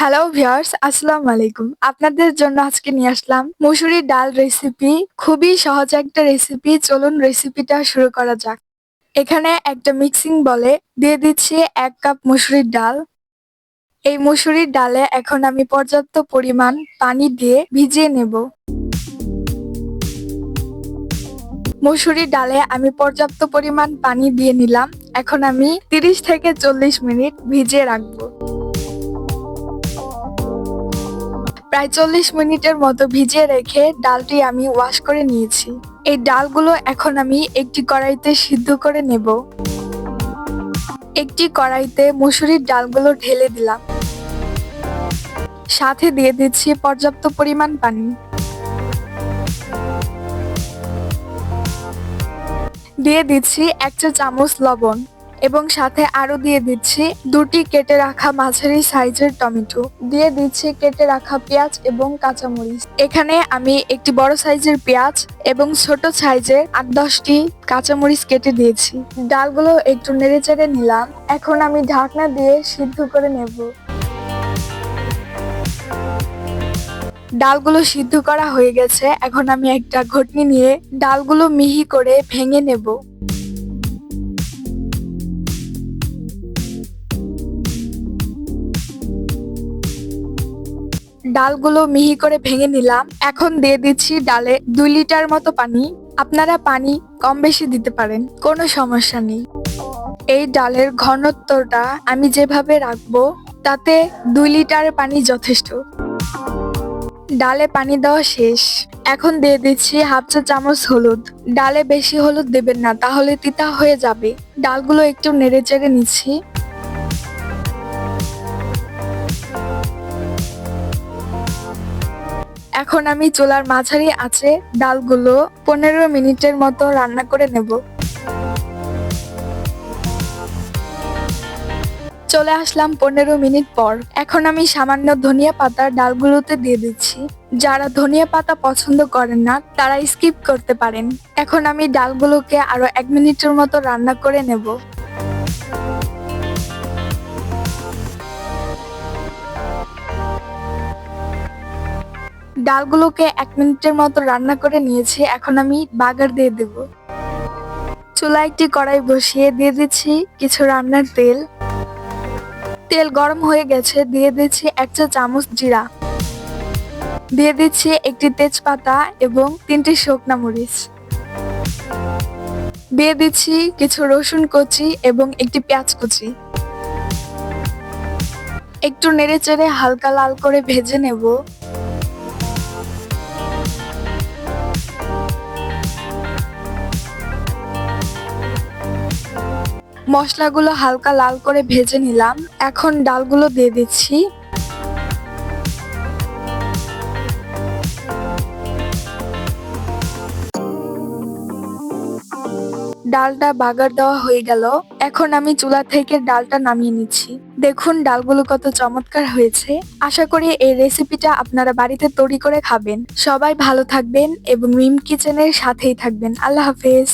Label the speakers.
Speaker 1: Hello viewers, আসসালামু আলাইকুম। আপনাদের জন্য আজকে নিয়ে আসলাম মুসুরির ডাল রেসিপি। খুবই সহজ একটা রেসিপি। চলুন রেসিপিটা শুরু করা যাক। এখানে একটা মিক্সিং বলে দিয়ে দিচ্ছি ১ কাপ মুসুরির ডাল। এই মুসুরির ডালে এখন আমি পর্যাপ্ত পরিমাণ পানি দিয়ে ভিজিয়ে নেব। মুসুরির ডালে আমি পর্যাপ্ত পরিমাণ পানি দিয়ে নিলাম। এখন আমি ৩০ থেকে ৪০ মিনিট ভিজিয়ে রাখবো। প্রায় ৪০ মিনিটের মতো ভিজিয়ে রেখে ডালটি আমি ওয়াশ করে নিয়েছি। এই ডালগুলো এখন আমি একটি কড়াইতে সিদ্ধ করে নেব। একটি কড়াইতে মুসুরির ডালগুলো ঢেলে দিলাম। সাথে দিয়ে দিচ্ছি পর্যাপ্ত পরিমাণ পানি। দিয়ে দিচ্ছি ১ চা চামচ লবণ এবং সাথে আরো দিয়ে দিচ্ছি ২টি কেটে রাখা মাঝারি সাইজের টমেটো। দিয়ে দিচ্ছি কেটে রাখা পেঁয়াজ এবং কাঁচামরিচ। এখানে আমি একটি বড় সাইজের পেঁয়াজ এবং ছোট সাইজের ৮-১০টি কাঁচামরিচ কেটে দিয়েছি। ডালগুলো একটু নেড়েচেড়ে নিলাম। এখন আমি ঢাকনা দিয়ে সিদ্ধ করে নেব। ডালগুলো সিদ্ধ করা হয়ে গেছে। এখন আমি একটা ঘুটনি নিয়ে ডালগুলো মিহি করে ভেঙে নেব। ডালগুলো মিহি করে ভেঙে নিলাম। এখন দিয়ে দিচ্ছি ডালে ২ লিটার মতো পানি। আপনারা পানি কম বেশি দিতে পারেন, কোনো সমস্যা নেই। এই ডালের ঘনত্বটা আমি যেভাবে রাখবো তাতে ২ লিটার পানি যথেষ্ট। ডালে পানি দেওয়া শেষ। এখন দিয়ে দিচ্ছি ১/২ চা চামচ হলুদ। ডালে বেশি হলুদ দেবেন না, তাহলে তিতা হয়ে যাবে। ডালগুলো একটু নেড়েচেড়ে নিচ্ছি। এখন আমি চুলার মাঝারি আঁচে ডালগুলো ১৫ মিনিটের মতো রান্না করে নেব। চলে আসলাম ১৫ মিনিট পর। এখন আমি সামান্য ধনিয়া পাতা ডালগুলোতে দিয়ে দিচ্ছি। যারা ধনিয়া পাতা পছন্দ করেন না তারা স্কিপ করতে পারেন। এখন আমি ডালগুলোকে আরো ১ মিনিটের মতো রান্না করে নেব। ডালগুলোকে ১ মিনিটের মতো রান্না করে নিয়েছি। এখন আমি বাগার দিয়ে দেব। চুলায় একটি কড়াই বসিয়ে দিয়ে দিচ্ছি কিছু রান্নার তেল। তেল গরম হয়ে গেছে, দিয়ে দিচ্ছি ১ চা চামচ জিরা। দিয়ে দিচ্ছি একটি তেজপাতা এবং ৩টি শুকনা মরিচ। দিয়ে দিচ্ছি কিছু রসুন কুচি এবং একটি পেঁয়াজ কুচি। একটু নেড়েচেড়ে হালকা লাল করে ভেজে নেব। মশলাগুলো হালকা লাল করে ভেজে নিলাম। এখন ডালগুলো দিয়ে দিচ্ছি। ডালটা বাগার দেওয়া হয়ে গেল। এখন আমি চুলা থেকে ডালটা নামিয়ে নিচ্ছি। দেখুন ডালগুলো কত চমৎকার হয়েছে। আশা করি এই রেসিপিটা আপনারা বাড়িতে তৈরি করে খাবেন। সবাই ভালো থাকবেন এবং মিম কিচেনের সাথেই থাকবেন। আল্লাহ হাফেজ।